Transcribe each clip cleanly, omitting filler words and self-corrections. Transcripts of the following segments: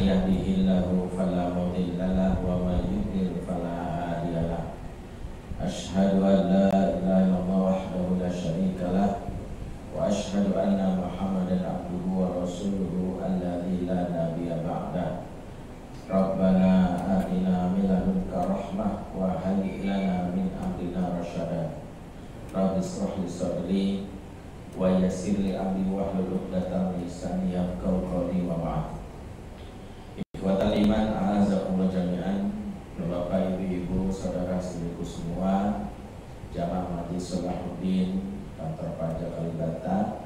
yahdihillahu fala mudilla lahu wa man yudlil fala hadiya lahu. Asyhadu an la ilaha illallah wahdahu la syarika lah wa asyhadu anna Muhammadan abduhu wa rasuluhu alladzi la nabiyya ba'da. Rabbana atina min ladunka rahmah wa hayyi lana min amrina rasyada. Rabbi ishrah li sadri wa yassir li amri wahlul 'uqdatam min lisani yafqahu qawli wa ba'd. Ikhwatal iman, a'azakumullah jami'an. Bapak, ibu-ibu, saudara-saudariku semua, jamaah Majelis Salahuddin Kantor Pajak Kalibata,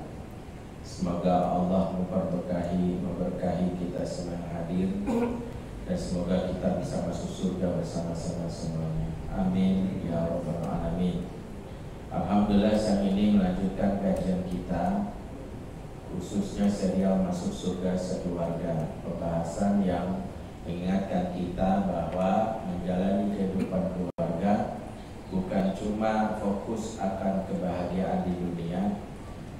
semoga Allah memberkahi kita semua hadir, dan semoga kita bisa masuk surga bersama-sama semuanya. Amin ya rabbal alamin. Alhamdulillah, siang ini melanjutkan kajian kita, khususnya serial Masuk Surga Sekeluarga, pembahasan yang mengingatkan kita bahwa menjalani kehidupan keluarga bukan cuma fokus akan kebahagiaan di dunia,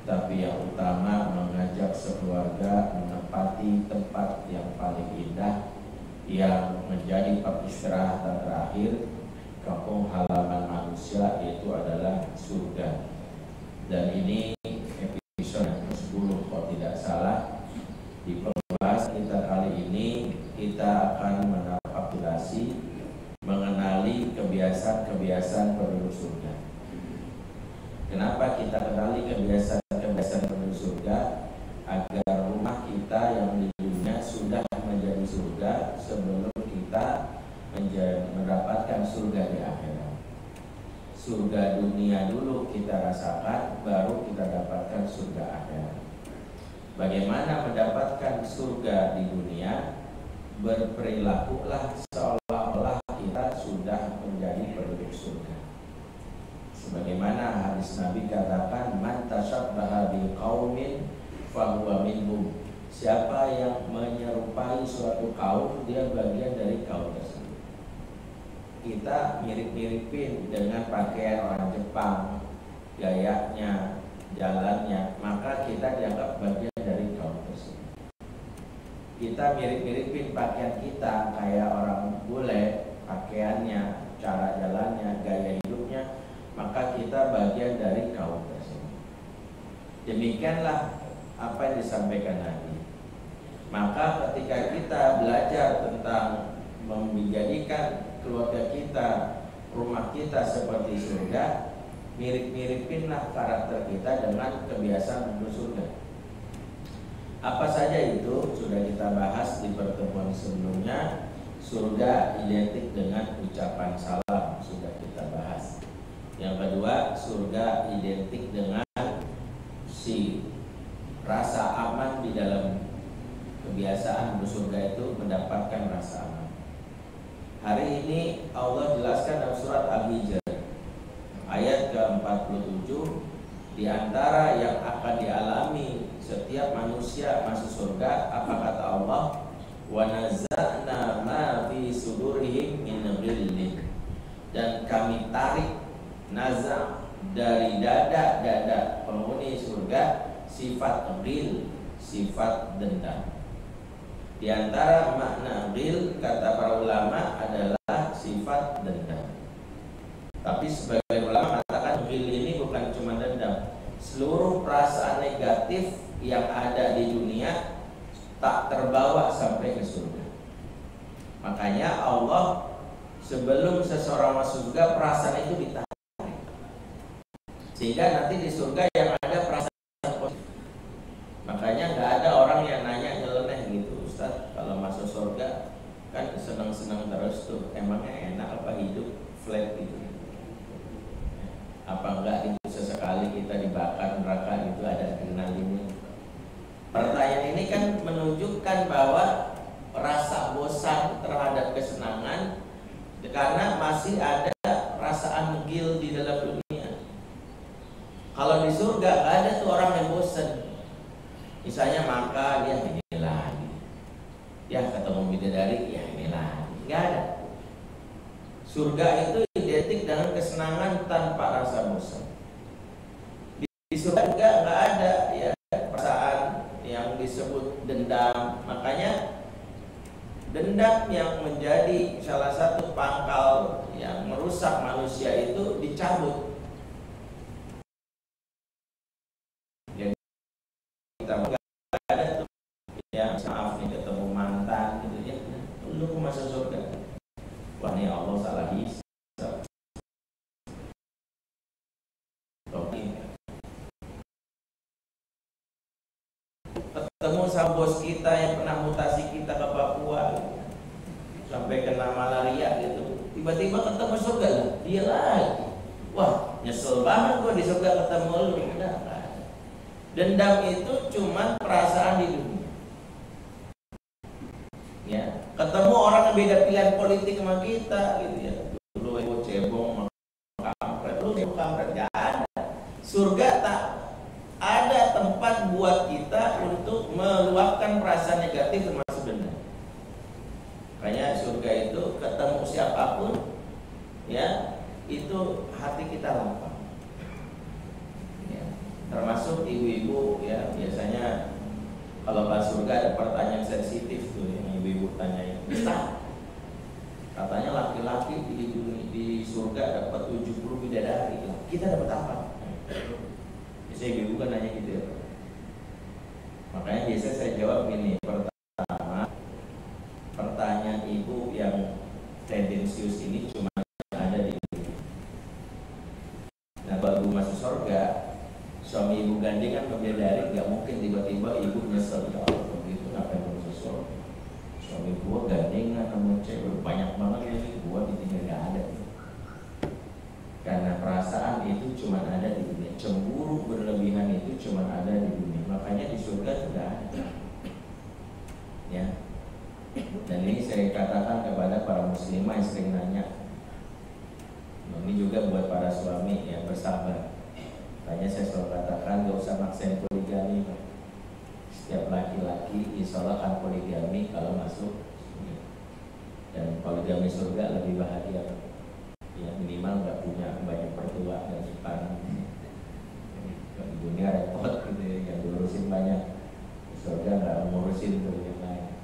tapi yang utama mengajak sekeluarga menempati tempat yang paling indah, yang menjadi peristirahatan terakhir, kampung halaman manusia, yaitu adalah surga. Dan ini episode ke-10 kalau tidak salah. Di pembahasan kita kali ini kita akan menapaktilasi mengenali kebiasaan-kebiasaan penduduk surga. Kenapa kita kenali kebiasaan-kebiasaan penduduk surga? Agar rumah kita yang di dunia sudah menjadi surga sebelum kita mendapatkan surga di akhirat. Surga dunia dulu kita rasakan, baru kita dapatkan surga akhirat. Bagaimana mendapatkan surga di dunia? Berperilakulah seolah-olah kita sudah menjadi penduduk surga. Sebagaimana hadis Nabi katakan, man tasyabbaha biqaumin fahuwa minhum. Siapa yang menyerupai suatu kaum, dia bagian dari kaum tersebut. Kita mirip-miripin dengan pakaian orang Jepang, gayanya, jalannya, maka kita dianggap bagian dari kaum tersebut. Kita mirip-miripin pakaian kita kayak orang bule, pakaiannya, cara jalannya, gaya hidupnya, maka kita bagian dari kaum tersebut. Demikianlah apa yang disampaikan Nabi. Maka ketika kita belajar tentang menjadikan keluarga kita, rumah kita seperti surga, mirip-miripinlah karakter kita dengan kebiasaan penduduk surga. Apa saja itu sudah kita bahas di pertemuan sebelumnya. Surga identik dengan ucapan salam, sudah kita bahas. Yang kedua, surga identik dengan si rasa aman di dalam kebiasaan bersurga itu, mendapatkan rasa aman. Hari ini Allah jelaskan dalam surat Al-Hijr ayat ke-47, di antara yang akan dialami setiap manusia masuk surga, apa kata Allah? Wa naza'na ma fi sudurihim min ghillin. Dan kami tarik, naza' dari dada penghuni surga sifat ghil, sifat dendam. Di antara makna ghil, kata para ulama, adalah sifat dendam. Tapi sebagian ulama mengatakan ghil ini bukan cuma dendam. Seluruh perasaan negatif yang ada di dunia tak terbawa sampai ke surga. Makanya Allah sebelum seseorang masuk surga, perasaan itu ditarik, sehingga nanti di surga yang ada perasaan positif. Makanya nggak ada orang yang nanya nyeleneh gitu, Ustaz, kalau masuk surga kan senang-senang terus tuh, emangnya enak apa hidup flat gitu? Apa enggak itu sesekali kita dibakar neraka itu ada adrenalinnya? Pertanyaan ini kan menunjukkan bahwa rasa bosan terhadap kesenangan karena masih ada perasaan gil di dalam dunia. Kalau di surga nggak ada tuh orang yang bosan. Misalnya makan, ya ini lagi, ya ketemu bidadari, ya ini lagi, nggak ada. Surga itu identik dengan kesenangan tanpa rasa bosan. Di surga juga nggak ada ya perasaan yang disebut dendam. Makanya Dendam yang menjadi salah satu pangkal yang merusak manusia itu dicabut. Jadi kita nggak ada tuh yang maaf nih ketemu mantan gitu ya, lu ke masuk surga. Wah ini Allah salah hisab. Ketemu sama bos kita yang pernah mutasi kita ke Papua gitu, sampai kena malaria gitu, tiba-tiba ketemu surga lah, dia lagi. Wah nyesel banget gua di surga ketemu lu. Nah, dendam itu cuma perasaan di dunia. Ya, ketemu orang yang beda pilihan politik sama kita gitu ya. Lu cebong kampret, lu kampret, gak ada. Surga tak ada tempat buat kita untuk meluapkan perasaan negatif termasuk dendam. Makanya surga itu ketemu siapapun ya, itu hati kita lapang. Ya, termasuk ibu-ibu ya, biasanya kalau pas surga ada pertanyaan sensitif tuh yang ibu-ibu tanyain. Nah, katanya laki-laki di surga dapat 70 bidadari. Kita dapat apa? Biasanya ibu-ibu kan nanya gitu ya. Makanya biasa saya jawab gini. Pertama, pertanyaan ibu yang tendensius ini cuma ada di ibu. Nah, kalau ibu masuk surga, suami ibu gandeng kan bidadari, nggak mungkin tiba-tiba ibu nyesel kalau begitu ngapain masuk surga. Suami gua gandengan sama cewek banyak banget ya, gua ditinggal nggak ada. Karena perasaan itu cuma ada di dunia, cemburu berlebihan itu cuma ada di dunia, makanya di surga sudah ada. Ya, dan ini saya katakan kepada para muslimah yang sering nanya. Ini juga buat para suami yang bersabar. Makanya saya selalu katakan gak usah maksain poligami. Setiap laki-laki insya Allah akan poligami kalau masuk surga. Dan poligami surga lebih bahagia. Ya minimal nggak punya banyak pertua dan ipar. Di dunia repot gitu ya, yang diurusin banyak. Di surga nggak ngurusin tuh yang lain.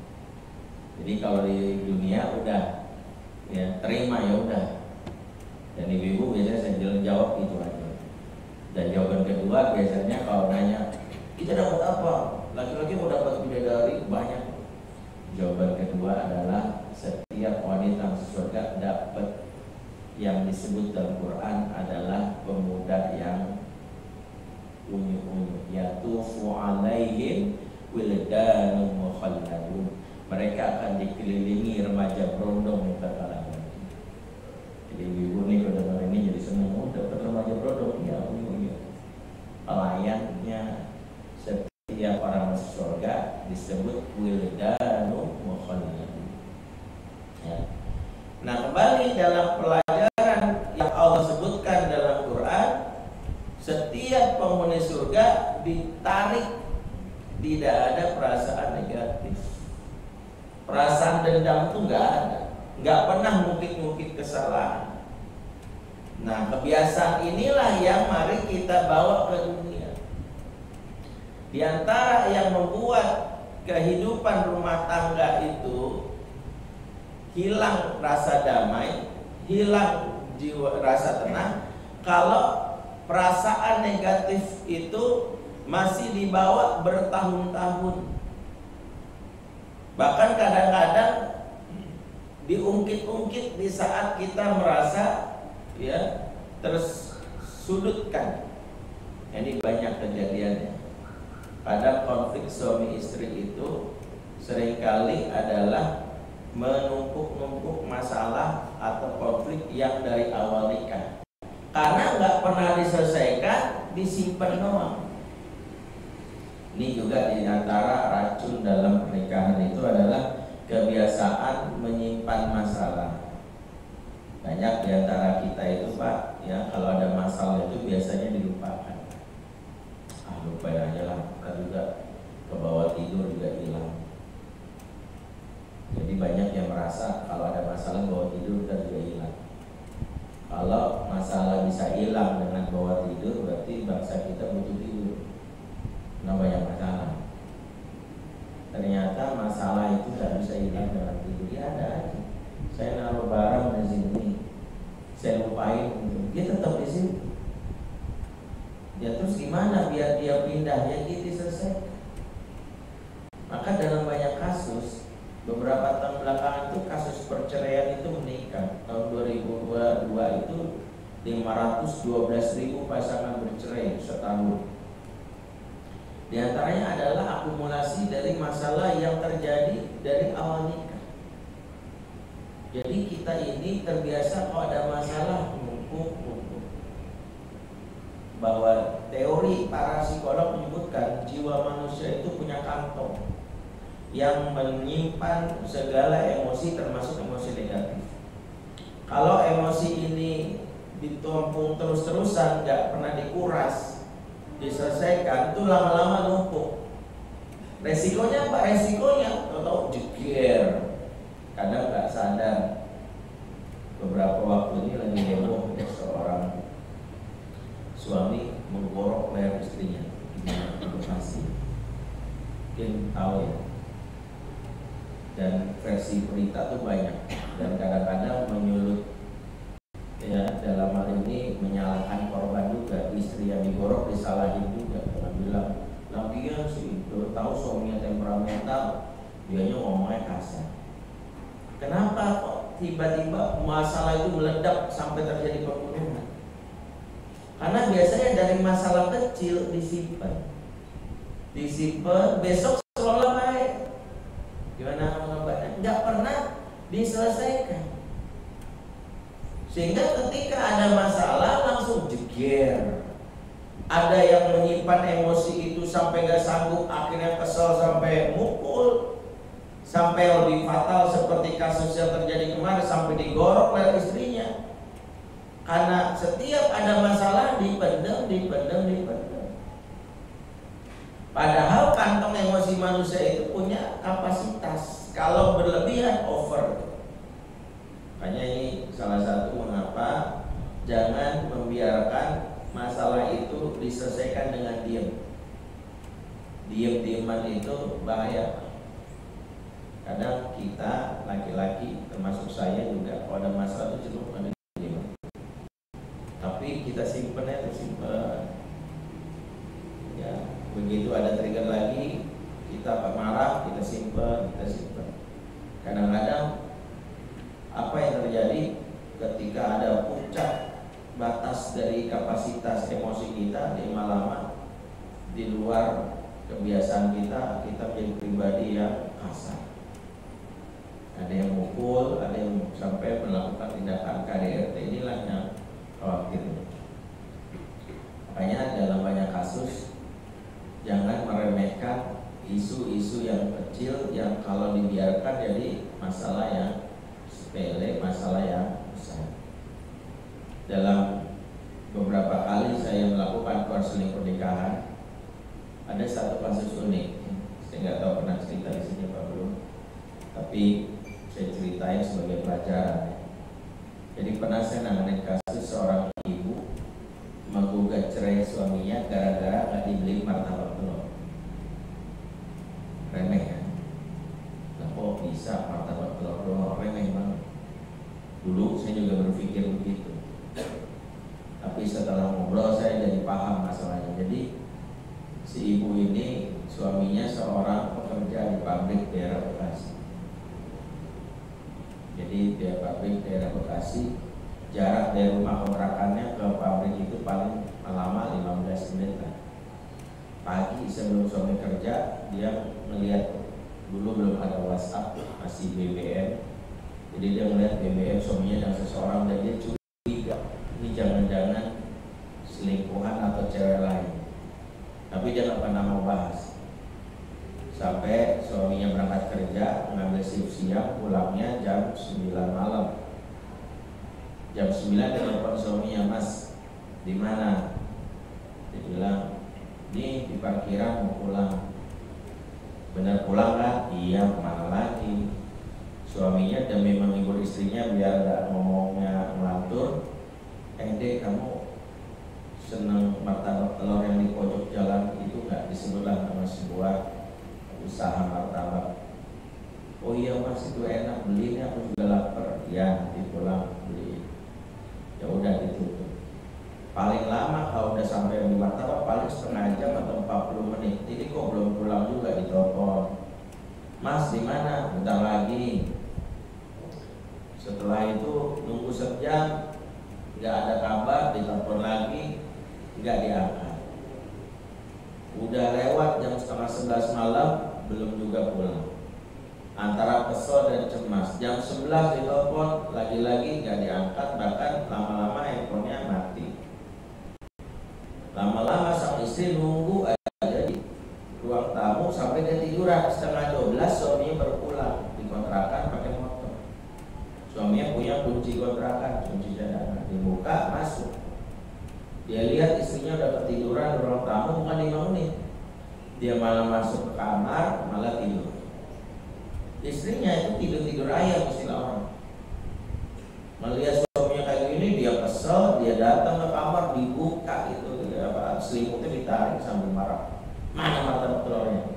Jadi kalau di dunia udah ya terima ya udah. Dan ibu-ibu biasanya saya jawab itu aja. Dan jawaban kedua biasanya kalau nanya kita dapat apa? Laki-laki mau dapat bidadari banyak. Jawaban kedua adalah setiap wanita masuk surga dapat yang disebut dalam Quran adalah pemuda yang unyu-unyu, yatufu alaihim wildanun mukhalladun. Mereka akan dikelilingi remaja berondong yang terkalangan. Jadi ibu nih kalau dengar ini jadi senang, dapat remaja berondong ya unyu-unyu. Pelayannya setiap orang masuk surga disebut wildanun mukhalladun. Ya. Nah kembali dalam pelajaran yang Allah sebutkan dalam Quran, setiap penghuni surga ditarik, tidak ada perasaan negatif. Perasaan dendam itu nggak ada, nggak pernah ngungkit-ngungkit kesalahan. Nah kebiasaan inilah yang mari kita bawa ke dunia. Di antara yang membuat kehidupan rumah tangga itu hilang rasa damai, hilang jiwa rasa tenang, kalau perasaan negatif itu masih dibawa bertahun-tahun. Bahkan kadang-kadang diungkit-ungkit di saat kita merasa ya tersudutkan. Ini banyak kejadiannya. Kadang konflik suami istri itu seringkali adalah menumpuk-numpuk masalah atau konflik yang dari awal nikah, karena nggak pernah diselesaikan, disimpan doang. Ini juga di antara racun dalam pernikahan itu adalah kebiasaan menyimpan masalah. Banyak di antara kita itu Pak, ya kalau ada masalah itu biasanya dilupakan. Lupain aja lah, kita juga ke bawah tidur juga hilang. Jadi banyak yang merasa kalau ada masalah bawa tidur dan juga hilang. Kalau masalah bisa hilang dengan bawa tidur, berarti bangsa kita butuh tidur. Karena banyak masalah. Ternyata masalah itu tidak bisa hilang dengan tidur. Dia ada aja. Saya naruh barang di sini, saya lupain, dia tetap di sini. Ya terus gimana biar dia pindah? Ya gitu selesai. Maka dalam banyak kasus, beberapa tahun belakangan itu kasus perceraian itu meningkat. Tahun 2022 itu 512.000 pasangan bercerai setahun. Di antaranya adalah akumulasi dari masalah yang terjadi dari awal nikah. Jadi kita ini terbiasa kalau ada masalah numpuk. Bahwa teori para psikolog menyebutkan jiwa manusia itu punya kantong yang menyimpan segala emosi termasuk emosi negatif. Kalau emosi ini ditumpuk terus-terusan, nggak pernah dikuras, diselesaikan, itu lama-lama numpuk. Resikonya apa? Resikonya tahu jeger. Kadang nggak sadar. Beberapa waktu ini lagi heboh seorang suami menggorok leher istrinya di Bekasi. Mungkin tahu ya. Dan versi berita tuh banyak dan kadang-kadang menyulut ya, dalam hal ini menyalahkan korban juga. Istri yang digorok disalahin juga karena bilang lagian sih tahu suaminya temperamental, dianya ngomongnya kasar. Kenapa kok tiba-tiba masalah itu meledak sampai terjadi pembunuhan? Karena biasanya dari masalah kecil disimpan, besok seolah baik. Gimana mengobatnya? Nggak pernah diselesaikan. Sehingga ketika ada masalah langsung jeger. Ada yang menyimpan emosi itu sampai nggak sanggup, akhirnya kesel sampai mukul, sampai lebih fatal seperti kasus yang terjadi kemarin sampai digorok oleh istrinya. Karena setiap ada masalah dipendam. Padahal kantong emosi manusia itu punya kapasitas. Kalau berlebihan over. Makanya ini salah satu mengapa jangan membiarkan masalah itu diselesaikan dengan diam. Diam-diaman itu bahaya. Kadang kita laki-laki termasuk saya juga kalau ada masalah itu cenderung pada diam. Tapi kita simpen ya, ya, begitu ada trigger lagi kita marah, kita simpen. Kadang-kadang apa yang terjadi ketika ada puncak batas dari kapasitas emosi kita, lama-lama di luar kebiasaan kita menjadi pribadi yang kasar. Ada yang mukul, ada yang sampai melakukan tindakan KDRT. Inilah yang khawatir. Makanya dalam banyak kasus jangan meremehkan isu-isu yang kecil yang kalau dibiarkan jadi masalah yang sepele, masalah yang besar. Dalam beberapa kali saya melakukan konseling pernikahan, ada satu kasus unik. Saya nggak tahu pernah cerita di sini apa belum, tapi saya ceritain sebagai pelajaran. Jadi pernah saya nanganin kasus seorang ibu menggugat cerai suaminya gara-gara nggak dibeli martabak telur. Remeh kan? Nah, kok bisa martabak telur doang remeh banget? Dulu saya juga berpikir begitu. Tapi setelah ngobrol saya jadi paham masalahnya. Jadi si ibu ini suaminya seorang pekerja di pabrik daerah Bekasi. Jadi di pabrik daerah Bekasi, jarak dari rumah kontrakannya ke pabrik itu paling lama 15 menit lah. Pagi sebelum suami kerja, dia melihat, dulu belum ada WhatsApp, masih BBM. Jadi dia melihat BBM suaminya dengan seseorang dan dia curiga, ini jangan-jangan selingkuhan atau cewek lain. Tapi dia nggak pernah mau bahas. Sampai suaminya berangkat kerja, mengambil shift siang, pulangnya jam 9 malam. Jam 9 dia telepon suaminya, "Mas, di mana?" Dia bilang, "Ini di parkiran mau pulang." "Benar pulang kan?" "Iya, kemana lagi?" Suaminya demi menghibur istrinya biar gak ngomongnya ngelantur, "Dek, kamu seneng martabak telur yang di pojok jalan itu gak disebutlah nama sebuah usaha martabak martabak. Oh iya Mas, itu enak, beli ini, aku juga lapar. Ya nanti pulang beli. Ya udah ditutup. Paling lama kalau udah sampai di martabak paling setengah jam atau 40 menit. Ini kok belum pulang juga, ditelepon. Mas di mana? Bentar lagi. Setelah itu nunggu sejam, nggak ada kabar, ditelepon lagi, nggak diangkat. Udah lewat jam setengah 11 malam, belum juga pulang. Antara kesel dan cemas. Jam 11 ditelepon, lagi-lagi nggak diangkat, bahkan lama-lama handphonenya mati. Lama-lama sang istri nunggu aja di ruang tamu sampai dia tiduran. Setengah 12 suaminya baru pulang, di kontrakan pakai motor. Suaminya punya kunci kontrakan, kunci cadangan. Dibuka, masuk. Dia lihat istrinya udah ketiduran di ruang tamu, bukan 5 menit. Dia malah masuk ke kamar, malah tidur. Istrinya itu tidur-tidur ayam istilah orang. Melihat suaminya kayak gini, dia kesel, dia datang ke kamar, dibuka itu, selimutnya ditarik sambil marah. Mana martabak telurnya?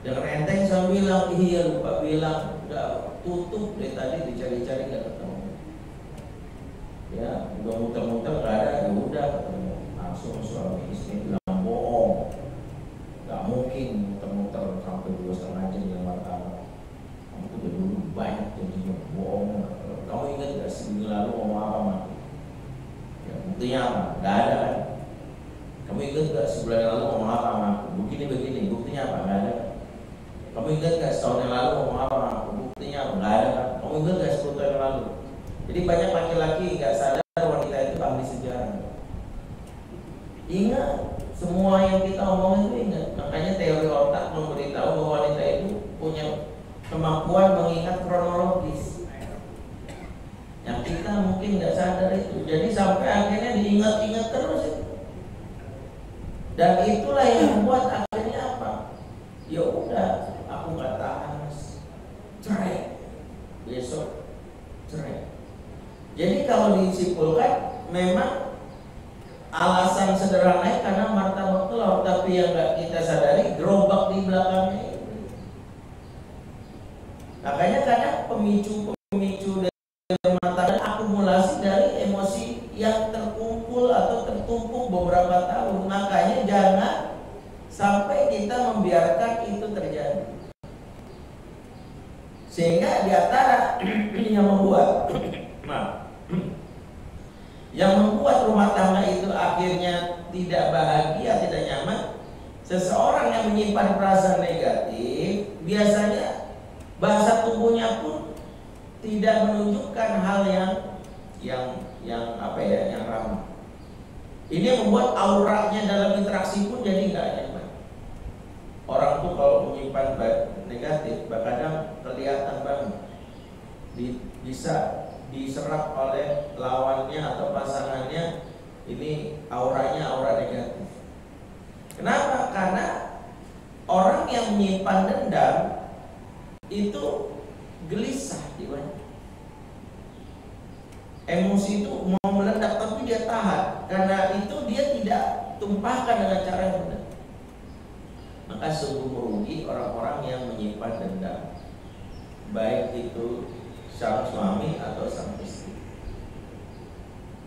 Dengan enteng saya bilang, iya lupa bilang, udah tutup dari tadi dicari-cari nggak ketemu. Ya, udah muter-muter nggak ada, ya udah ketemu. Langsung suami istri bilang bohong, nggak mungkin muter-muter sampai 2,5 jam yang martabak. Kamu tuh udah dulu banyak janjinya, bohong. Kamu ingat nggak seminggu lalu ngomong apa mati? Ya, buktinya apa? Nggak ada kan? Kamu ingat nggak sebulan yang lalu ngomong apa sama aku? Begini, buktinya apa? Nggak ada kan? Kamu ingat nggak setahun yang lalu ngomong apa sama aku? Buktinya apa? Nggak ada kan? Kamu ingat nggak 10 tahun yang lalu? Jadi banyak laki-laki nggak sadar wanita itu ahli sejarah. Ingat, semua yang kita omongin itu ingat. Makanya teori otak memberitahu bahwa wanita itu punya kemampuan mengingat kronologis yang kita mungkin nggak sadar itu. Jadi sampai akhirnya diingat-ingat terus itu. Dan itulah yang membuat akhirnya apa? Ya udah, aku nggak tahan Mas, cerai. Besok cerai. Jadi kalau disimpulkan, memang alasan sederhana karena martabak telur, tapi yang nggak kita sadari gerobak di belakangnya itu. Makanya kadang pemicu dari martabak akumulasi dari emosi yang terkumpul atau tertumpuk beberapa tahun. Makanya jangan sampai kita membiarkan itu terjadi. Sehingga di antara yang membuat rumah tangga itu akhirnya tidak bahagia, tidak nyaman, seseorang yang menyimpan perasaan negatif biasanya bahasa tubuhnya pun tidak menunjukkan hal yang ramah. Ini membuat auranya dalam interaksi pun jadi nggak nyaman. Orang tuh kalau menyimpan negatif, kadang kelihatan banget bisa diserap oleh lawannya atau pasangannya. Ini auranya aura negatif. Kenapa? Karena orang yang menyimpan dendam itu gelisah jiwanya. Emosi itu mau meledak tapi dia tahan. Karena itu dia tidak tumpahkan dengan cara yang benar. Maka sungguh merugi orang-orang yang menyimpan dendam, baik itu sang suami atau sang istri.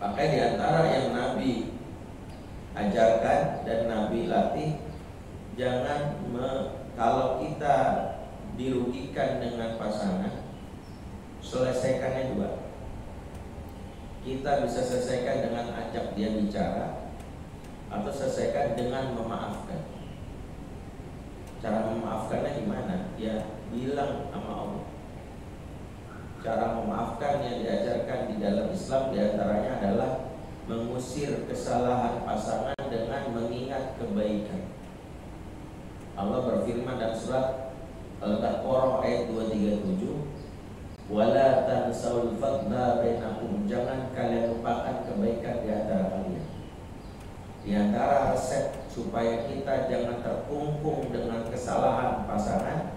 Maka di antara yang Nabi ajarkan dan Nabi latih, jangan kalau kita dirugikan dengan pasangan, selesaikannya dua. Kita bisa selesaikan dengan ajak dia bicara, atau selesaikan dengan memaafkan. Cara memaafkannya gimana? Ya bilang sama Allah. Cara memaafkan yang diajarkan di dalam Islam diantaranya adalah mengusir kesalahan pasangan dengan mengingat kebaikan. Allah berfirman dalam surat Al-Baqarah ayat 237, wala tansawul fadla bainakum, jangan kalian lupakan kebaikan di antara kalian. Di antara resep supaya kita jangan terkungkung dengan kesalahan pasangan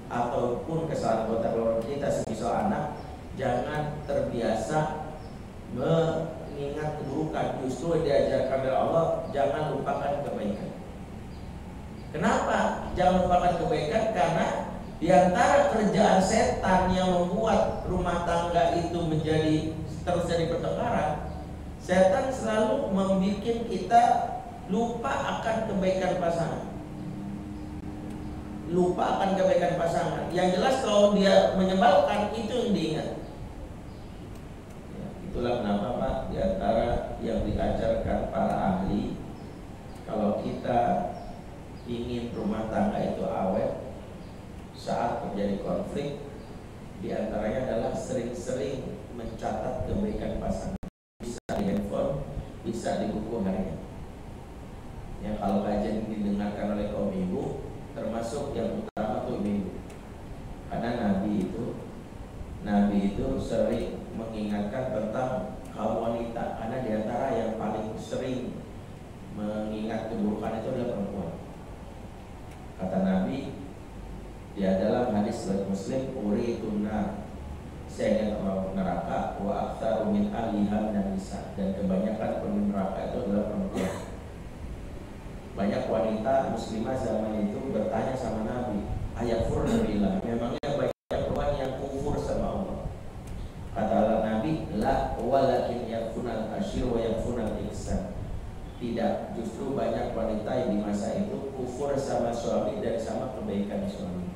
ataupun kesalahan anggota keluarga kita, semisal anak, jangan terbiasa mengingat keburukan. Justru diajarkan oleh Allah, jangan lupakan kebaikan. Kenapa? jangan lupakan kebaikan, karena di antara kerjaan setan yang membuat rumah tangga itu menjadi terus jadi pertengkaran, setan selalu membuat kita lupa akan kebaikan pasangan. Lupa akan kebaikan pasangan. Yang jelas kalau dia menyebalkan, itu yang diingat. Ya, itulah kenapa Pak, di antara yang diajarkan para ahli, kalau kita ingin rumah tangga itu awet saat terjadi konflik, di antaranya adalah sering-sering mencatat kebaikan pasangan. Bisa di handphone, bisa di buku harian. Ya, kalau kajian ini didengarkan oleh kaum ibu, termasuk yang utama tuh ibu, karena Nabi itu sering mengingatkan tentang kaum wanita, karena di antara yang paling sering mengingat keburukan itu adalah perempuan. Kata Nabi di dalam hadis riwayat Muslim, uritun nar, saya ingin orang neraka, wa aktsaru min ahliha minan nisa, dan kebanyakan penghuni neraka itu adalah perempuan. Banyak wanita muslimah zaman itu bertanya sama Nabi, ayakfurna billah, memangnya banyak perempuan yang kufur sama Allah? Kata Nabi, la walakin yakfunal asyir wa yakfunal ihsan. Tidak, justru banyak wanita yang di masa itu kufur sama suami dan sama kebaikan suami.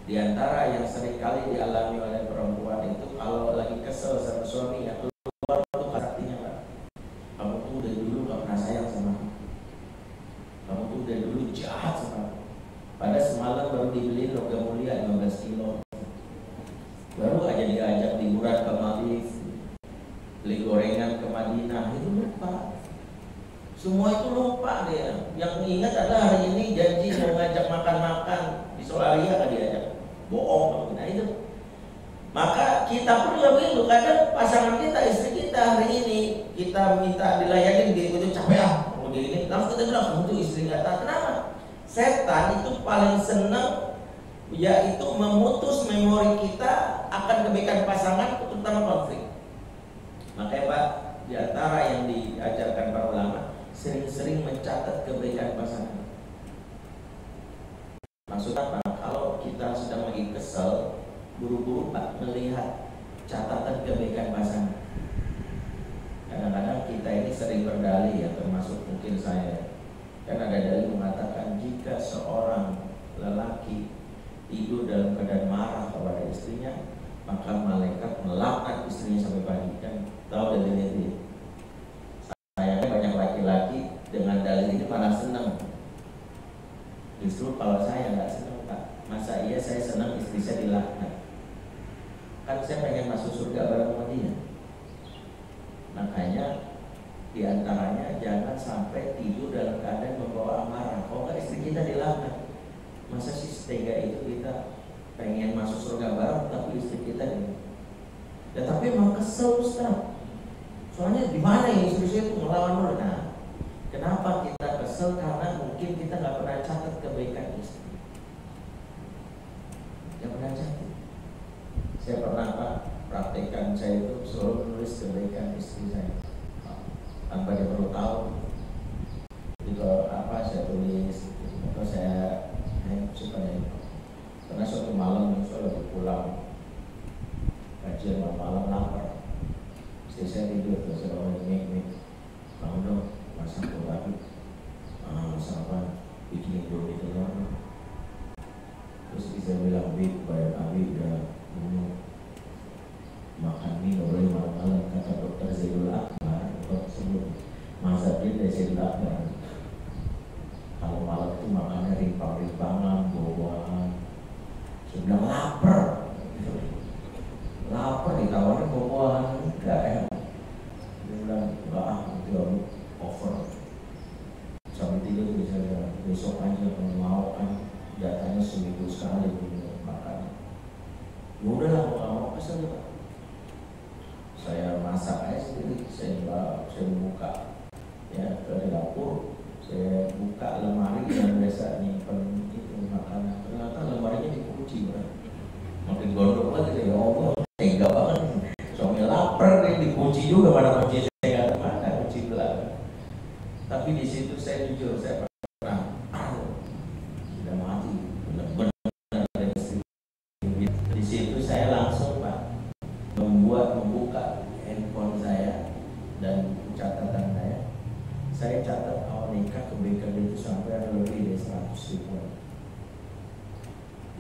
Di antara yang sering kali dialami oleh perempuan itu, kalau lagi kesel sama suami, yang keluar itu artinya, Pak, kamu tuh dari dulu gak pernah sayang sama aku, kamu tuh dari dulu jahat sama aku. Padahal semalam baru dibeliin logam mulia 15 kilo, baru aja diajak liburan ke Maldives, beli gorengan ke Madinah, itu lupa. Semua itu lupa dia. Yang ingat adalah hari ini janji mau ngajak makan-makan di Solaria, kan diajak. Bohong, nah itu. Maka kita pun begitu, kadang pasangan kita, istri kita hari ini kita minta dilayani, dia itu capek mau ini, langsung kita bilang kamu tuh istri nggak tahu. Kenapa? Setan itu paling senang yaitu memutus memori kita akan kebaikan pasangan, terutama konflik. Makanya Pak, di antara yang diajarkan para ulama, sering-sering mencatat kebaikan pasangan. Maksud apa? Kalau kita sedang lagi kesel, buru-buru Pak melihat catatan kebaikan pasangan. Kadang-kadang kita ini sering berdalih ya, termasuk mungkin saya. Kan ada dalil mengatakan jika seorang lelaki tidur dalam keadaan marah kepada istrinya, maka malaikat melaknat istrinya sampai pagi. Kan tahu dalilnya itu? Sayangnya banyak laki-laki dengan dalil ini malah senang. Justru kalau saya nggak senang Pak, masa iya saya senang istri saya dilaknat? Kan saya pengen masuk surga bareng sama dia. Makanya diantaranya jangan sampai tidur dalam keadaan membawa amarah. Kalau nggak istri kita dilaknat, masa sih setega itu kita pengen masuk surga bareng tapi istri kita ini? Ya tapi emang kesel Ustaz. Soalnya di mana ya istri saya itu melawan mulu. Nah, kenapa kita kesel? Karena mungkin kita nggak pernah catat kebaikan istri. Nggak pernah catat. Saya pernah Pak praktekkan, saya itu selalu menulis kebaikan istri saya tanpa dia perlu tahu. Itu apa saya tulis atau saya supaya karena suatu malam saya lagi pulang kajian malam lapar. Saya tidur terus saya orang ini kamu dong masak lagi, masak apa, bikin Indomie telur. Terus bisa bilang Bib, bayar Abi udah makan mie gak boleh malam-malam, kata dokter Zaidul Akbar. Dokter sebut mazhabnya dari Zaidul Akbar, kalau malam itu makannya rimpang-rimpangan, buah-buahan. Saya bilang lapar, lapar ditawarin buah-buahan enggak ya. Dia bilang enggak, itu over. Sampai tidur bisa besok aja kalau mau, kan jatahnya seminggu sekali makan. Ya udahlah kalau mau kesel Pak. Saya masak aja sendiri, saya buka ya ke dapur, saya buka lemari yang biasa nyimpen itu makanan. Ternyata lemarinya dikunci Pak. Makin gondok lagi ya Allah, tega banget. Suami lapar nih, dikunci juga, mana kunci saya nggak ada, mana kunci belakang. Tapi di situ saya jujur, saya pernah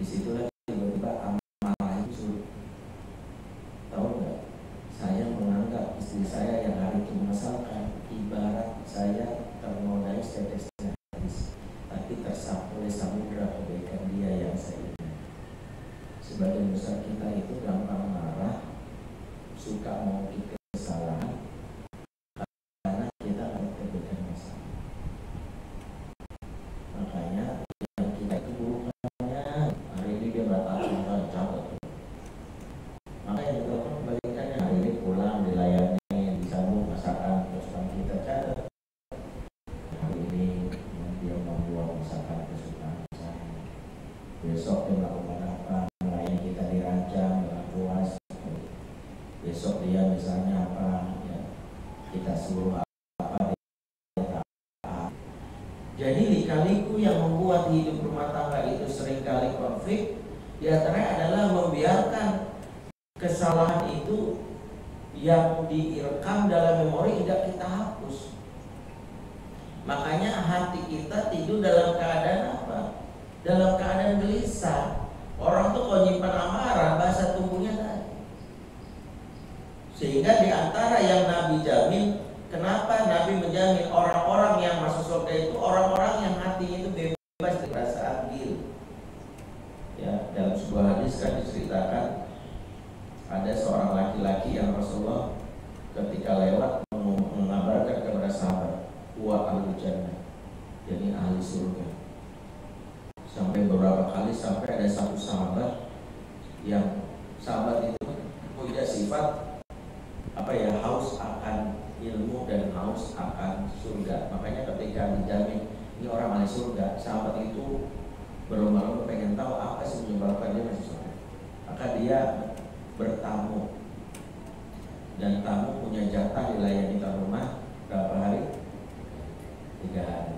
Disitulah tiba-tiba amarah itu suruh. Tahu nggak? Saya menganggap istri saya yang hari itu mengesalkan ibarat saya ternodai tetesnya hadis, tapi tersapu oleh samudra kebaikan dia yang saya ingat. Sebagian besar kita itu gampang marah, suka mengungkit kesalahan karena kita nggak kebaikan masalah. Makanya yang kita itu bukannya hari ini dia batalkan cabut. Maka yang dilakukan kebalikannya, hari ini pulang dilayani, disambung masakan kesukaan kita catat. Hari ini dia membuat masakan kesukaan saya. Besok dia melakukan apa? Melayani kita dirancang dengan puas. Besok dia misalnya apa? Ya, kita suruh apa? Dia taat. Jadi lika-liku yang membuat hidup rumah tangga itu seringkali konflik, di antaranya adalah membiarkan kesalahan itu yang direkam dalam memori tidak kita hapus. Makanya hati kita tidur dalam keadaan apa? Dalam keadaan gelisah. Orang tuh kalau nyimpan amarah, bahasa tubuhnya tadi. Sehingga di antara yang Nabi jamin, kenapa Nabi menjamin orang-orang yang masuk surga itu orang-orang yang hatinya itu bebas dari perasaan gil. Ya, dalam sebuah hadis kan diceritakan ada seorang laki-laki yang Rasulullah ketika lewat mengabarkan kepada sahabat, wa ahli jannah, jadi ahli surga. Sampai beberapa kali sampai ada satu sahabat yang sahabat itu punya sifat apa ya, haus akan ilmu dan haus akan surga. Makanya ketika dijamin ini orang ahli surga, sahabat itu berlomba-lomba pengen tahu apa sih menyebabkan dia masih surga. Maka dia bertamu, dan tamu punya jatah dilayani ke rumah berapa hari? 3 hari.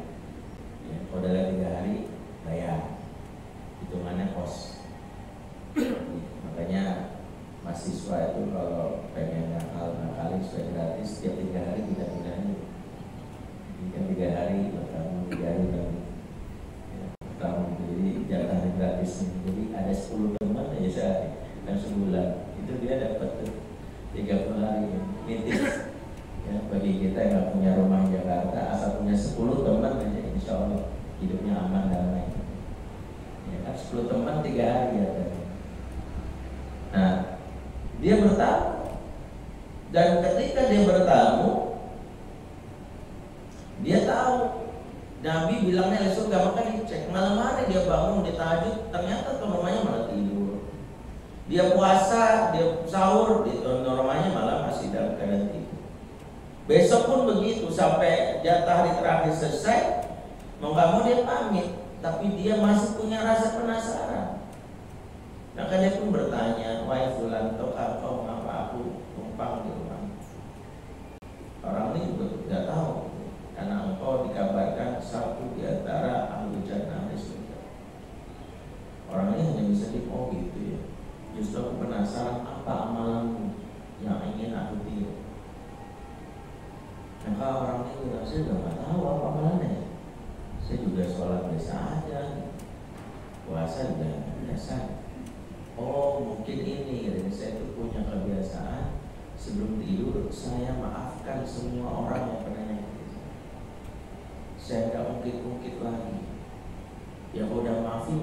Ya, kalau dalam 3 hari bayar, hitungannya kos. Makanya mahasiswa itu kalau pengen nakal-nakalin supaya gratis, setiap 3 hari tidak pindahin. Jadi kan 3 hari bertamu, 3 hari bertamu, jadi jatah gratis. Jadi ada 10 teman aja sehari dan sebulan itu dia dapat 30 hari nitip. Ya, bagi kita yang nggak punya rumah di Jakarta, asal punya 10 teman aja, insya Allah hidupnya aman damai. Ya kan, 10 teman 3 hari ya. Nah, dia bertamu, dan ketika dia bertamu, dia tahu Nabi bilangnya ahli surga, maka dicek. Malam hari dia bangun, dia tahajud, ternyata tuan rumahnya malah tidur. Dia puasa, dia sahur, di rumahnya malah masih dalam keadaan tidur. Besok pun begitu, sampai jatah hari terakhir selesai, mau gak mau dia pamit, tapi dia masih punya rasa penasaran. Maka dia pun bertanya, wahai fulan, tahukah kau mengapa aku numpang di rumah? Orang ini juga tidak tahu, karena engkau dikabarkan satu di antara ahli jannah ahli surga. Orang ini hanya bisa oh gitu ya. Justru aku penasaran apa amalanmu yang ingin aku tiru. Maka orang ini bilang, saya juga nggak tahu apa amalannya. Saya juga sholat biasa aja, puasa juga biasa. Oh mungkin ini, dan saya itu punya kebiasaan sebelum tidur saya maafkan semua orang yang pernah nyakitin saya. Nggak ungkit-ungkit lagi. Ya udah maafin,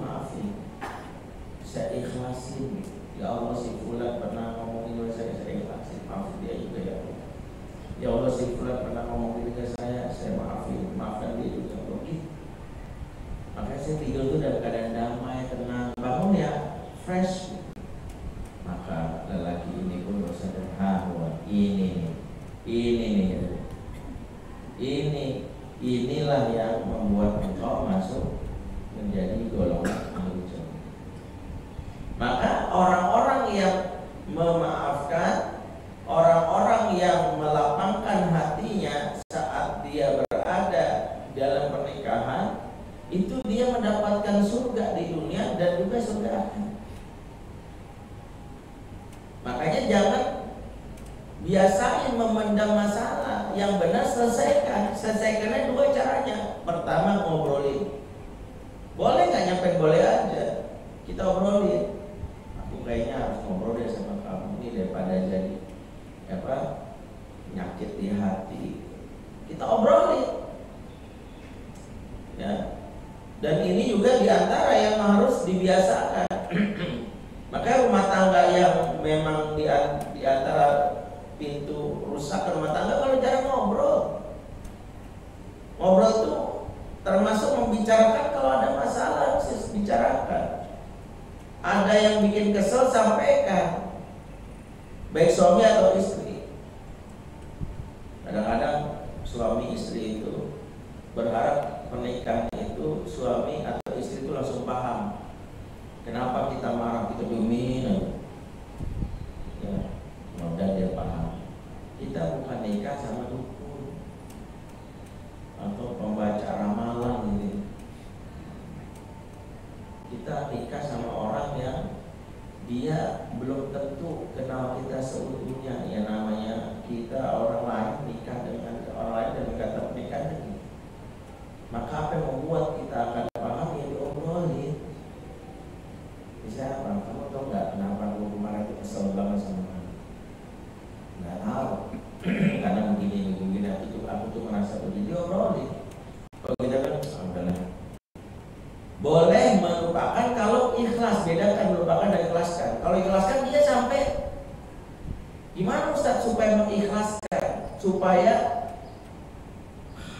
saya ikhlasin. Ya Allah, si fulan pernah ngomongin dosa saya ikhlasin, maafin dia juga ya Allah. Ya Allah, si fulan pernah ngomongin ke saya maafkan dia juga. Begitu. Makanya saya tidur tuh dalam keadaan damai, tenang, bangun ya fresh. Maka lelaki ini pun bersadar, inilah yang membuat engkau masuk menjadi golongan ahli jannah. Maka orang-orang yang memaafkan, orang-orang yang melapangkan hatinya saat dia berada dalam pernikahan, itu dia mendapatkan surga di dunia dan juga surga akhirat. Makanya jangan biasain memendam masalah. Yang benar selesaikannya 2 caranya. Pertama, ngobrolin. Boleh nggak nyampe boleh aja. kita obrolin. Aku kayaknya harus ngobrol deh sama kamu nih daripada jadi nyakit di hati. Kita obrolin. Ya. Dan ini juga diantara yang harus dibiasakan. Makanya rumah tangga yang memang diantara pintu rusak rumah tangga kalau jarang ngobrol. Ngobrol tuh termasuk membicarakan kalau ada masalah harus bicarakan. Ada yang bikin kesel sampaikan, baik suami atau istri. Kadang-kadang suami istri itu berharap pernikahan itu suami atau istri itu langsung paham. Kenapa kita marah, kita diemin. Ya, mudah dia paham. Kita bukan nikah sama dukun atau pembaca ramalan gitu. Kita nikah sama orang yang dia belum tentu kenal kita seutuhnya. Ya namanya kita orang lain nikah dengan orang lain dan kata pernikahan gitu. Maka apa yang membuat kita akan paham ya diobrolin. Bisa apa? Kamu tahu nggak kenapa aku kemarin itu kesel banget sama kamu? Nggak tahu. Karena begini aku tuh merasa begini, diobrolin. Kalau kita kan udahlah. Boleh melupakan kalau ikhlas, bedakan melupakan dan ikhlaskan. Kalau ikhlaskan dia sampai gimana Ustaz supaya mengikhlaskan, supaya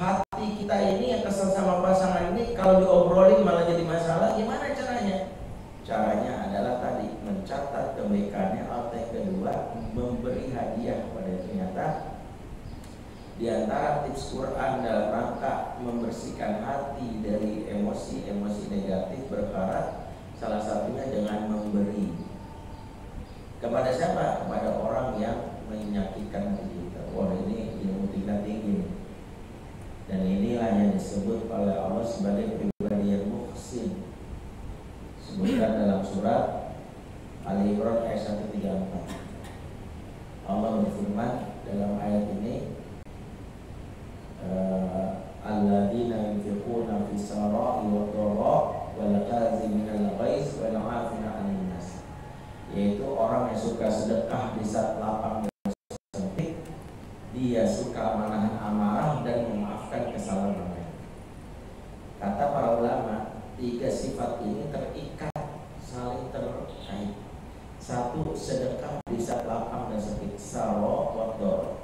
hati kita ini yang kesel sama pasangan ini kalau diobrolin malah jadi masalah, gimana caranya? Caranya adalah tadi mencatat kebaikannya, atau yang kedua memberi hadiah kepada ternyata. Di antara tips Quran dalam rangka membersihkan hati dari emosi-emosi negatif berkarat, salah satunya dengan memberi. Kepada siapa? Kepada orang yang menyakitkan hati kita. Wah, ini ilmu tingkat tinggi. Dan inilah yang disebut oleh Allah sebagai pribadi yang muhsin. Sebutkan dalam surat Al-Imran ayat 134. Allah berfirman dalam ayat ini, alladzina yunfiquna fis sarai wa dharra wal kaziminal ghaiz wal 'afina 'anil nas, yaitu orang yang suka sedekah di saat lapang dan sempit, dia suka menahan amarah dan memaafkan kesalahan orang lain. Kata para ulama, tiga sifat ini terikat, saling terkait. Satu, sedekah di saat lapang dan sempit, saro wa dharra.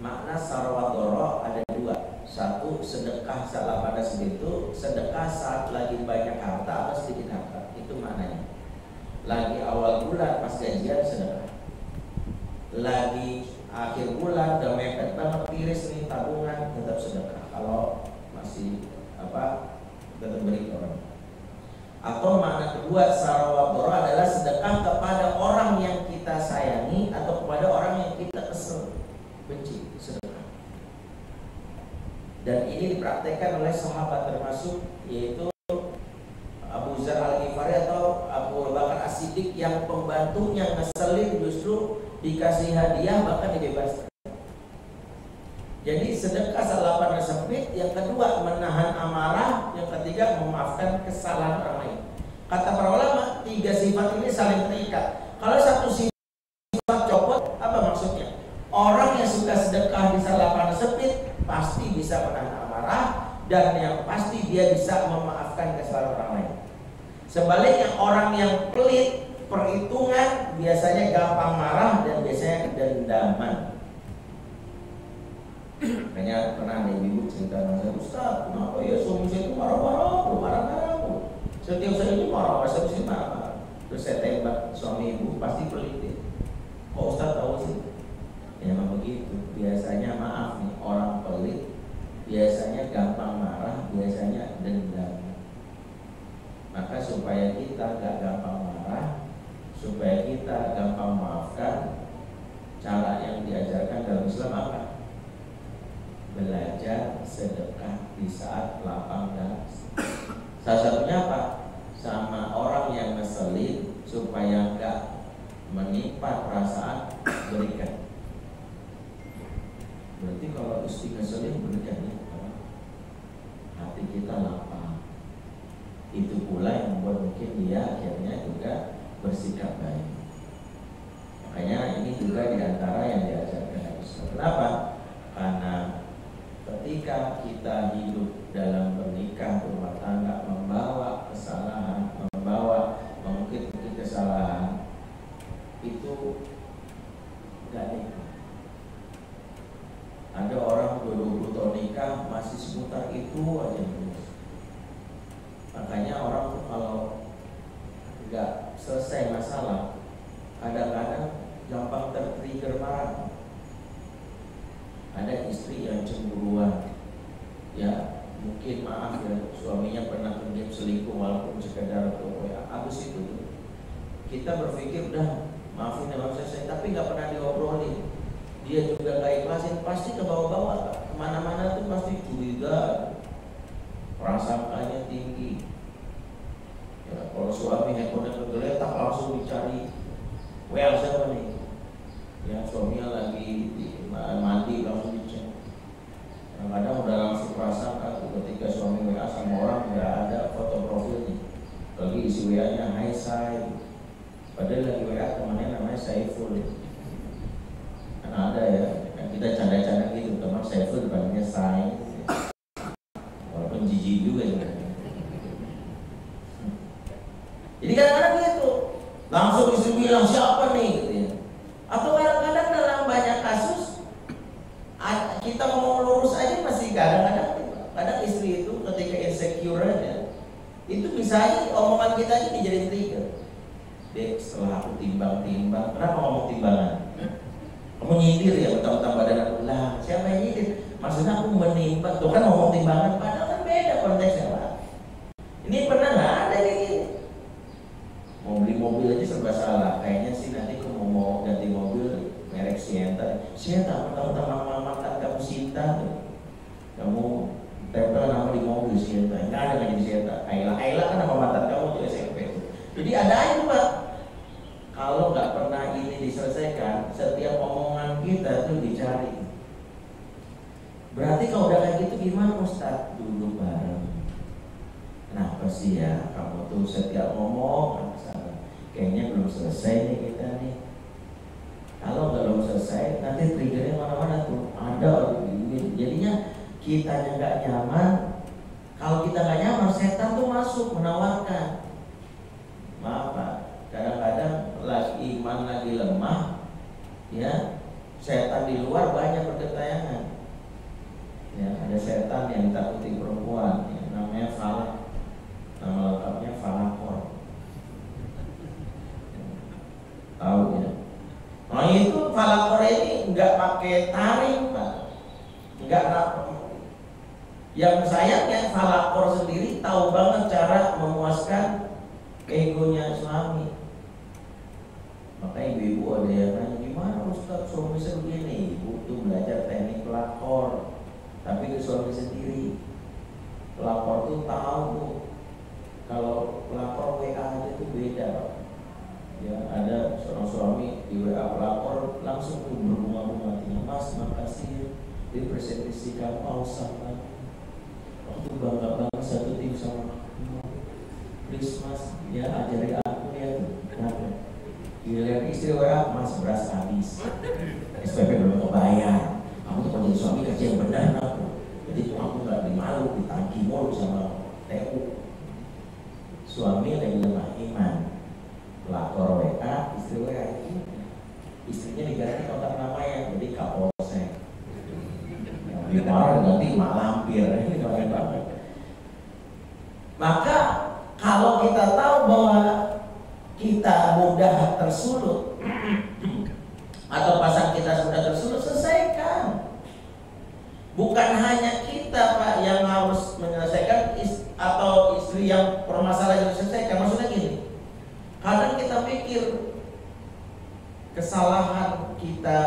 Makna sarwadoro ada dua. Satu, sedekah saat lapang dan sempit itu sedekah saat lagi banyak harta atau sedikit harta. Itu maknanya. Lagi awal bulan pas gajian sedekah. Lagi akhir bulan udah mepet banget tiris nih tabungan, tetap sedekah. Kalau masih tetap beri orang. Atau makna kedua sarwadoro adalah sedekah kepada orang yang kita sayangi atau kepada orang yang kita kesel, benci, sedekah. Dan ini dipraktekkan oleh sahabat termasuk yaitu Abu Dzar Al-Ghifari atau Abu Bakar As-Siddiq yang pembantunya ngeselin justru dikasih hadiah bahkan dibebaskan. Jadi sedekah saat lapang dan sempit, yang kedua menahan amarah, yang ketiga memaafkan kesalahan orang lain. Kata para ulama, tiga sifat ini saling terikat. Kalau satu sifat copot, apa maksudnya? Orang yang suka sedekah di saat lapang dan sempit pasti bisa menahan amarah, dan yang pasti dia bisa memaafkan kesalahan orang lain. Sebaliknya orang yang pelit, perhitungan, biasanya gampang marah dan biasanya dendaman. Makanya pernah ada ibu cerita sama saya, Ustaz, kenapa ya suami saya itu marah-marah, setiap saya itu marah, saya marah. Terus saya tembak suami ibu, pasti pelit. Kok Ustaz tahu sih? Ya memang begitu. Biasanya maaf nih, orang pelit biasanya gampang marah, biasanya dendam. Maka supaya kita gak gampang marah, supaya kita gampang maafkan, cara yang diajarkan dalam Islam apa? Belajar sedekah di saat lapang dan salah satunya apa? Sama orang yang ngeselin supaya enggak menimpa perasaan, berikan. Berarti kalau istri ngeselin berikan ya, hati kita lapang. Itu pula yang mungkin dia akhirnya juga bersikap baik. Makanya ini juga diantara yang diajarkan Islam. Kenapa? Karena ketika kita hidup dalam pernikahan rumah tangga membawa kesalahan, mungkin kesalahan itu gak nikmat. Ada orang 20 tahun nikah masih seputar itu aja terus. Makanya orang tuh kalau nggak selesai masalah, kadang-kadang gampang tertrigger marah. Ada istri yang cemburuan, ya mungkin maaf ya suaminya pernah terjadi selingkuh walaupun sekedar untuk ya habis itu tuh kita berpikir udah maafin ya maaf saya, tapi nggak pernah diobrolin. Dia juga nggak ikhlasin, pasti ke bawah-bawah, kemana-mana tuh pasti curiga, prasangkanya tinggi. Ya, kalau suami handphonenya kegeletak langsung dicari, WA siapa nih? Ya suaminya lagi mandi langsung dicek. Kadang-kadang udah langsung prasangka tuh ketika suami WA sama orang nggak ada foto profilnya, lagi isi WA-nya Hai Say, padahal lagi WA temannya namanya Saiful. Kan ada ya, kan kita canda-canda gitu, teman Saiful dipanggilnya Say, walaupun jijik juga ya. Jadi kadang-kadang gitu, langsung istri bilang siapa nih gitu ya. Atau kadang-kadang dalam banyak kasus kita mau lurus aja masih kadang istri itu ketika insecure aja itu bisa aja omongan kita aja dijadiin trigger. Dek, setelah aku timbang-timbang, kenapa ngomong timbangan? Kamu nyindir ya, utang-utang badan aku. Lah, siapa yang nyindir? Maksudnya aku menimbang, tuh kan ngomong timbangan, padahal kan beda konteksnya Pak. Ini pernah nggak ada kayak gini? Mau beli mobil aja serba salah. Kayaknya sih nanti aku mau ganti mobil merek Sienta. Sienta, pertama-tama mantan kamu Sinta tuh. Kamu tempel nama di mobil Sienta. Nggak ada lagi di Sienta. Ayla kan nama mantan kamu tuh SMP. Jadi ada aja Pak. Kalau nggak pernah ini diselesaikan, setiap omongan kita tuh dicari. Berarti kalau udah kayak gitu gimana Ustaz? Duduk bareng. Kenapa sih ya kamu tuh setiap ngomong kayaknya belum selesai nih kita nih. Kalau belum selesai nanti triggernya mana-mana tuh ada gitu. Jadinya kitanya nggak nyaman. Kalau kita nggak nyaman, setan tuh masuk menawarkan. Maaf Pak, kadang-kadang lagi iman lagi lemah, ya setan di luar banyak bergentayangan. Ya ada setan yang ditakuti perempuan, ya, namanya Falak. Nama lengkapnya Falakor. Tahu ya? Nah itu Falakor ini nggak pakai taring Pak, nggak rapor. Yang sayangnya Falakor sendiri tahu banget cara memuaskan egonya suami. Maka ibu-ibu ada yang nanya, gimana Ustaz suami saya begini? Ibu tuh belajar teknik pelakor, tapi ke suami sendiri. Pelakor tuh tahu tuh, kalau pelakor WA aja tuh beda. Ya ada seorang suami di WA pelakor langsung tuh berbunga-bunga hatinya. Mas makasih ya, presentasi kamu awesome banget. Aku bangga banget satu tim sama kamu. Please Mas, ya ajari aku ya. Kenapa? Giliran istri WA, Mas beras habis, SPP belum kebayar. Aku tuh kalau jadi suami kerja yang benar aku. Jadi tuh aku nggak dimalu, ditagih mulu sama TU. Suami lagi lemah iman, pelakor WA, istri WA itu istrinya diganti kontak namanya jadi Kapolsek. Yang dimarah ganti Malampir, ini keren banget. Maka kalau kita tahu bahwa kita mudah tersulut atau pasangan kita sudah tersulut, selesaikan. Bukan hanya kita Pak yang harus menyelesaikan atau istri yang permasalahan yang diselesaikan. Maksudnya gini, kadang kita pikir kesalahan kita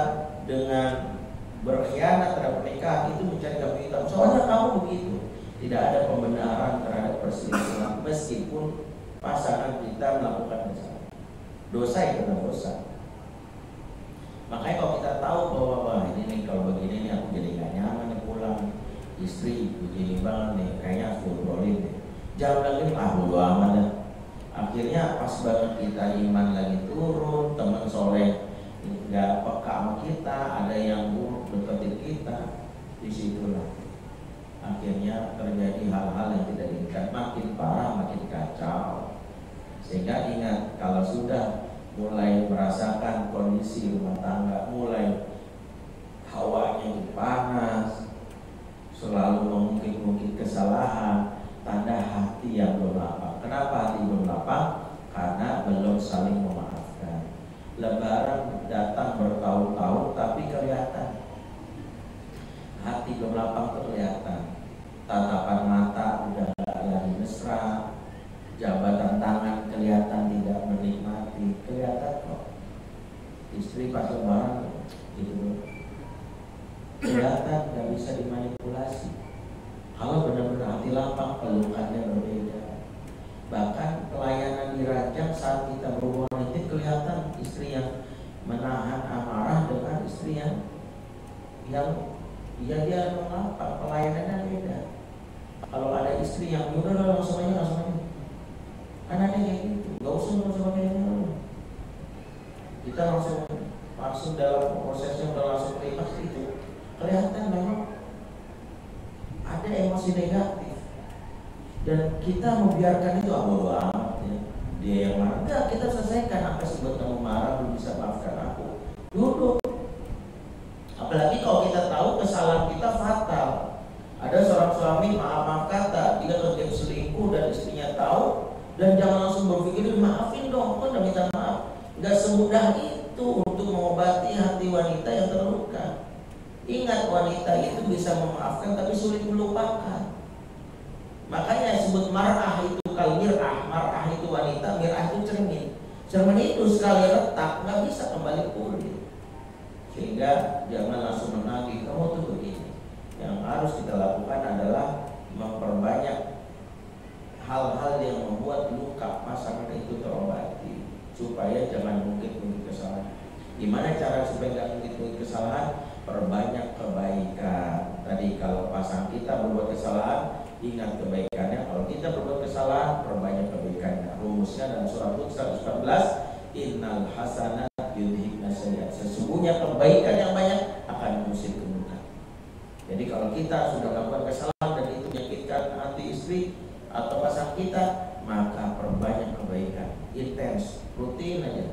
dengan berkhianat terhadap pernikahan itu mencari kambing hitam. Soalnya kamu begitu. Tidak ada pembenaran terhadap perselingkuhan meskipun pasangan kita melakukan kesalahan. Dosa itu adalah dosa. Makanya kalau kita tahu bahwa wah ini nih kalau begini nih aku jadi gak nyaman nih pulang, istri begini banget nih, kayaknya harus ngobrolin deh. Jangan lagi bodo amat ya. pas banget kita iman lagi turun, teman soleh nggak peka sama kita, ada yang buruk deketin kita, disitulah akhirnya terjadi hal-hal yang tidak diinginkan, makin parah, makin kacau. Sehingga ingat, kalau sudah mulai merasakan kondisi rumah tangga mulai hawanya panas, selalu mengungkit-ungkit kesalahan, tanda hati yang belum lapang. Kenapa hati belum lapang? Karena belum saling memaafkan. Lebaran datang bertahun-tahun tapi kelihatan hati belum lapang, kelihatan. Tatapan mata udah gak lagi mesra, jabatan tangan kelihatan tidak menikmati, kelihatan kok. Istri pas lebaran gitu, kelihatan gak bisa dimanipulasi. Kalau benar-benar hati lapang, pelukannya berbeda. Bahkan pelayanan dirancang saat kita berhubungan intim, kelihatan istri yang menahan amarah dengan istri yang dia mengapa pelayanannya beda. Kalau ada istri yang udah langsung aja, anaknya kayak gitu, gak usah kayak gitu. Kita langsung dalam prosesnya udah langsung terima itu, kelihatan memang ada emosi negatif dan kita membiarkan itu bodo amat ya. Dia yang marah, enggak, kita selesaikan. Apa sih buat kamu marah, belum bisa maafkan aku, duduk. Apalagi kalau kita tahu kesalahan kita fatal. Ada seorang suami maaf kata, dia kerja selingkuh dan istrinya tahu, dan jangan langsung berpikir maafin dong, kan udah minta maaf. Gak semudah itu untuk mengobati hati wanita yang terluka. Ingat, wanita itu bisa memaafkan tapi sulit melupakan. Makanya disebut mar'ah itu kal mir'ah. Mar'ah itu wanita, mir'ah itu cermin. Cermin itu sekali retak gak bisa kembali pulih. Sehingga jangan langsung menagih, kamu tuh begini. Yang harus kita lakukan adalah memperbanyak hal-hal yang membuat luka pasangan itu terobati, supaya jangan mungkin kesalahan. Gimana cara supaya jangan mungkin kesalahan? Perbanyak kebaikan. Tadi kalau pasangan kita berbuat kesalahan, ingat kebaikannya. Kalau kita berbuat kesalahan, perbanyak kebaikannya. Rumusnya dalam surah Hud 114, innal hasanat yudhibna sayyi'at. Sesungguhnya kebaikan yang banyak akan mengusir keburukan. Jadi kalau kita sudah melakukan kesalahan dan itu menyakitkan hati istri atau pasangan kita, maka perbanyak kebaikan, intens, rutin aja.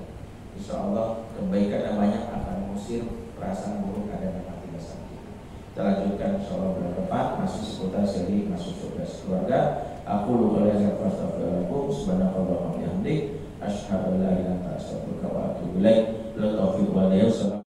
Insya Allah kebaikan yang banyak akan mengusir perasaan buruk ada dalam hati pasangan kita. Kita lanjutkan insya Allah bulan depan, masuk seputar seri masuk surga keluarga. Aku lupa lihat fastaghfirullahaladzim subhanallah wa bihamdik asyhadu an la ilaha illa anta astaghfiruka wa atubu ilaik. Wa taufiq wal hidayah.